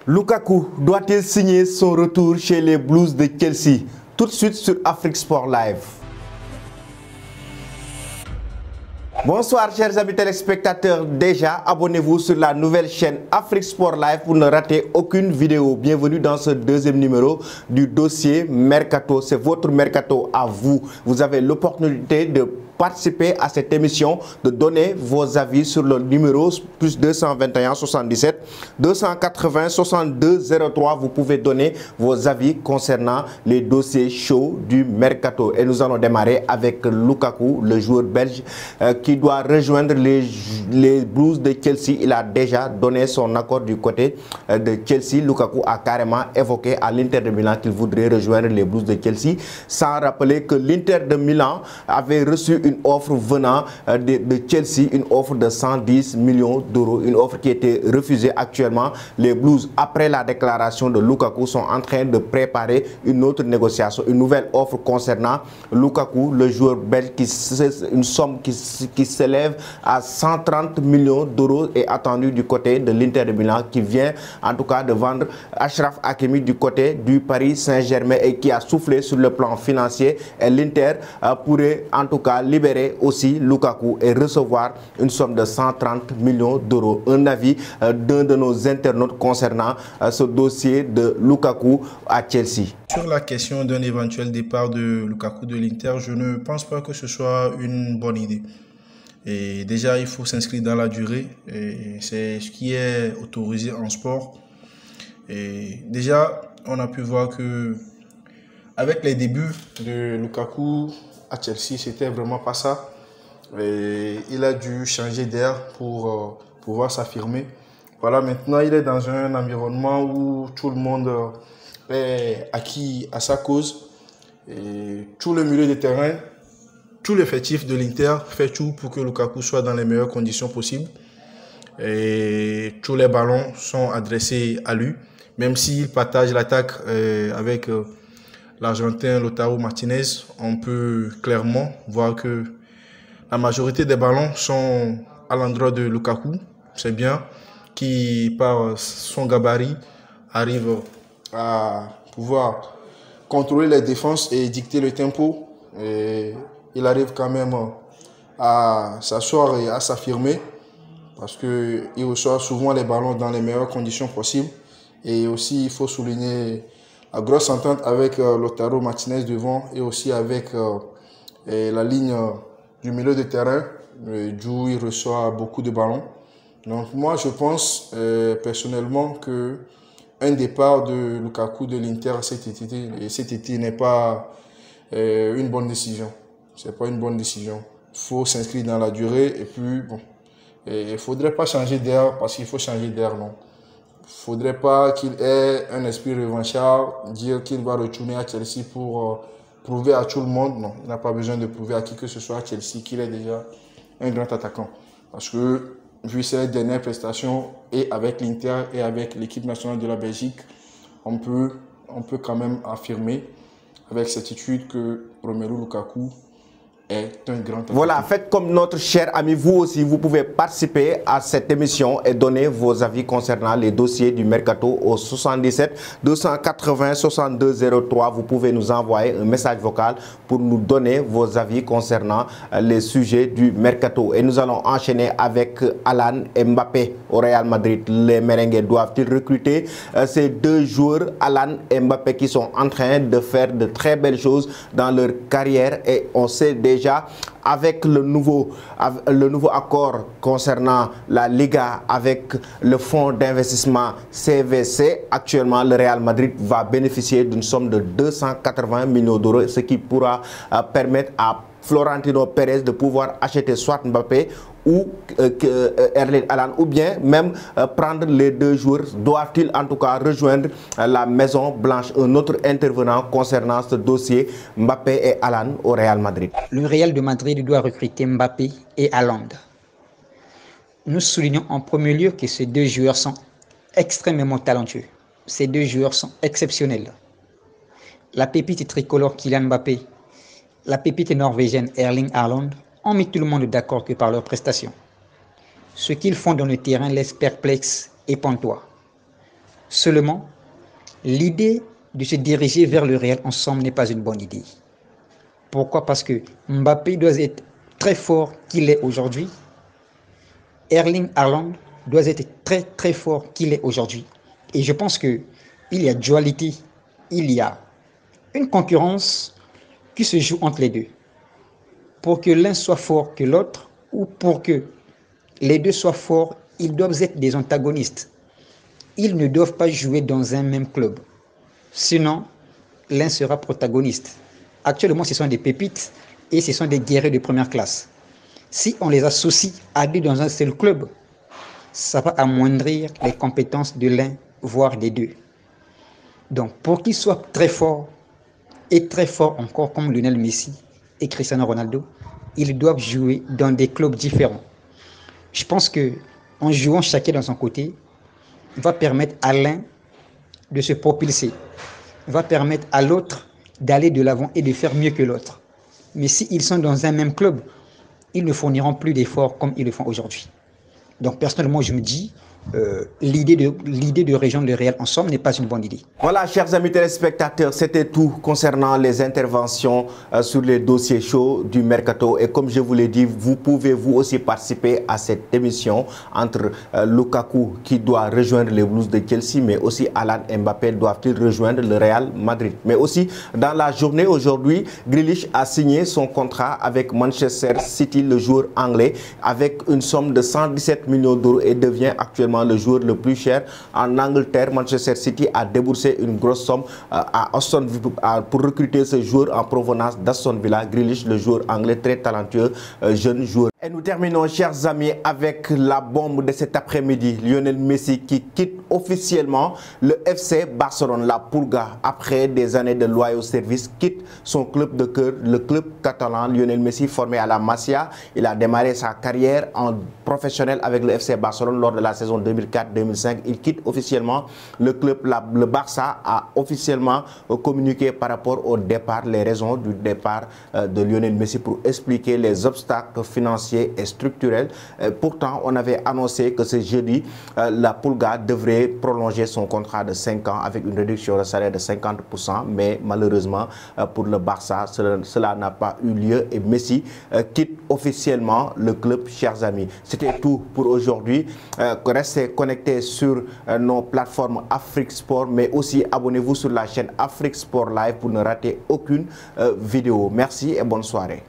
Lukaku doit-il signer son retour chez les Blues de Chelsea? Tout de suite sur Afrique Sport Live. Bonsoir chers amis téléspectateurs, déjà abonnez-vous sur la nouvelle chaîne Afrique Sport Live pour ne rater aucune vidéo. Bienvenue dans ce deuxième numéro du dossier Mercato. C'est votre Mercato à vous. Vous avez l'opportunité de participer à cette émission, de donner vos avis sur le numéro plus 221 77 280 62 03. Vous pouvez donner vos avis concernant les dossiers chauds du Mercato. Et nous allons démarrer avec Lukaku, le joueur belge qui doit rejoindre les Blues de Chelsea. Il a déjà donné son accord du côté de Chelsea. Lukaku a carrément évoqué à l'Inter de Milan qu'il voudrait rejoindre les Blues de Chelsea, sans rappeler que l'Inter de Milan avait reçu une offre venant de Chelsea, une offre de 110 millions d'euros, une offre qui a été refusée. Actuellement, les Blues, après la déclaration de Lukaku, sont en train de préparer une autre négociation, une nouvelle offre concernant Lukaku, le joueur belge, une somme qui s'élève à 130 millions d'euros est attendue du côté de l'Inter de Milan, qui vient en tout cas de vendre Achraf Hakimi du côté du Paris Saint-Germain et qui a soufflé sur le plan financier. Et l'Inter pourrait en tout cas libérer aussi Lukaku et recevoir une somme de 130 millions d'euros. Un avis d'un de nos internautes concernant ce dossier de Lukaku à Chelsea. Sur la question d'un éventuel départ de Lukaku de l'Inter, je ne pense pas que ce soit une bonne idée. Et déjà, il faut s'inscrire dans la durée. C'est ce qui est autorisé en sport. Et déjà, on a pu voir que avec les débuts de Lukaku à Chelsea, c'était vraiment pas ça. Et il a dû changer d'air pour pouvoir s'affirmer. Voilà, maintenant, il est dans un environnement où tout le monde est acquis à sa cause. Et tout le milieu de terrain, tout l'effectif de l'Inter fait tout pour que Lukaku soit dans les meilleures conditions possibles. Et tous les ballons sont adressés à lui, même s'il partage l'attaque avec l'Argentin Lautaro Martinez. On peut clairement voir que la majorité des ballons sont à l'endroit de Lukaku. C'est bien, qui par son gabarit arrive à pouvoir contrôler les défenses et dicter le tempo. Et il arrive quand même à s'asseoir et à s'affirmer parce qu'il reçoit souvent les ballons dans les meilleures conditions possibles. Et aussi, il faut souligner la grosse entente avec Lautaro Martinez devant et aussi avec la ligne du milieu de terrain, d'où il reçoit beaucoup de ballons. Donc moi, je pense personnellement qu'un départ de Lukaku de l'Inter cet été n'est pas une bonne décision. C'est pas une bonne décision. Il faut s'inscrire dans la durée et puis bon, il faudrait pas changer d'air parce qu'il faut changer d'air, non. Faudrait pas qu'il ait un esprit revanchard, dire qu'il va retourner à Chelsea pour prouver à tout le monde. Non, il n'a pas besoin de prouver à qui que ce soit à Chelsea qu'il est déjà un grand attaquant. Parce que vu ses dernières prestations et avec l'Inter et avec l'équipe nationale de la Belgique, on peut quand même affirmer avec certitude que Romelu Lukaku est un grand attaquant. Voilà, faites comme notre cher ami, vous aussi, vous pouvez participer à cette émission et donner vos avis concernant les dossiers du Mercato au 77 280 62 03. Vous pouvez nous envoyer un message vocal pour nous donner vos avis concernant les sujets du Mercato. Et nous allons enchaîner avec Alan Mbappé au Real Madrid. Les merengues doivent-ils recruter ces deux joueurs, Alan et Mbappé, qui sont en train de faire de très belles choses dans leur carrière? Et on sait déjà avec le nouveau accord concernant la Liga avec le fonds d'investissement CVC, actuellement le Real Madrid va bénéficier d'une somme de 280 millions d'euros, ce qui pourra permettre à Florentino Pérez de pouvoir acheter soit Mbappé ou Erling Haaland, ou bien même prendre les deux joueurs. Doivent-ils en tout cas rejoindre la Maison Blanche? Un autre intervenant concernant ce dossier, Mbappé et Haaland au Real Madrid. Le Real de Madrid doit recruter Mbappé et Haaland. Nous soulignons en premier lieu que ces deux joueurs sont extrêmement talentueux. Ces deux joueurs sont exceptionnels. La pépite tricolore Kylian Mbappé, la pépite norvégienne Erling Haaland ont mis tout le monde d'accord que par leurs prestations. Ce qu'ils font dans le terrain laisse perplexe et pantois. Seulement, l'idée de se diriger vers le Real ensemble n'est pas une bonne idée. Pourquoi? Parce que Mbappé doit être très fort qu'il est aujourd'hui. Erling Haaland doit être très très fort qu'il est aujourd'hui. Et je pense qu'il y a dualité, il y a une concurrence qui se joue entre les deux. Pour que l'un soit fort que l'autre, ou pour que les deux soient forts, ils doivent être des antagonistes. Ils ne doivent pas jouer dans un même club. Sinon, l'un sera protagoniste. Actuellement, ce sont des pépites et ce sont des guerriers de première classe. Si on les associe à deux dans un seul club, ça va amoindrir les compétences de l'un, voire des deux. Donc, pour qu'ils soient très forts, et très forts encore comme Lionel Messi et Cristiano Ronaldo, ils doivent jouer dans des clubs différents. Je pense qu'en jouant chacun dans son côté, va permettre à l'un de se propulser, va permettre à l'autre d'aller de l'avant et de faire mieux que l'autre. Mais s'ils sont dans un même club, ils ne fourniront plus d'efforts comme ils le font aujourd'hui. Donc personnellement, je me dis, l'idée de rejoindre le Real ensemble n'est pas une bonne idée. Voilà, chers amis téléspectateurs, c'était tout concernant les interventions sur les dossiers chauds du Mercato. Et comme je vous l'ai dit, vous pouvez vous aussi participer à cette émission entre Lukaku qui doit rejoindre les Blues de Chelsea, mais aussi Alan Mbappé doivent-ils rejoindre le Real Madrid. Mais aussi, dans la journée aujourd'hui, Grealish a signé son contrat avec Manchester City, le joueur anglais, avec une somme de 117 millions d'euros et devient actuellement le joueur le plus cher en Angleterre. Manchester City a déboursé une grosse somme pour recruter ce joueur en provenance d'Aston Villa. Grealish, le joueur anglais très talentueux, jeune joueur. Et nous terminons, chers amis, avec la bombe de cet après-midi. Lionel Messi qui quitte officiellement le FC Barcelone, la Pulga, après des années de loyaux services, quitte son club de cœur, le club catalan. Lionel Messi, formé à la Masia, il a démarré sa carrière en professionnel avec le FC Barcelone lors de la saison 2004-2005. Il quitte officiellement le club. Le Barça a officiellement communiqué par rapport au départ, les raisons du départ de Lionel Messi pour expliquer les obstacles financiers et structurels. Pourtant, on avait annoncé que ce jeudi, la Pulga devrait prolonger son contrat de 5 ans avec une réduction de salaire de 50%. Mais malheureusement, pour le Barça, cela n'a pas eu lieu et Messi quitte officiellement le club, chers amis. C'était tout pour aujourd'hui. Restez connectés sur nos plateformes Afrique Sport, mais aussi abonnez-vous sur la chaîne Afrique Sport Live pour ne rater aucune vidéo. Merci et bonne soirée.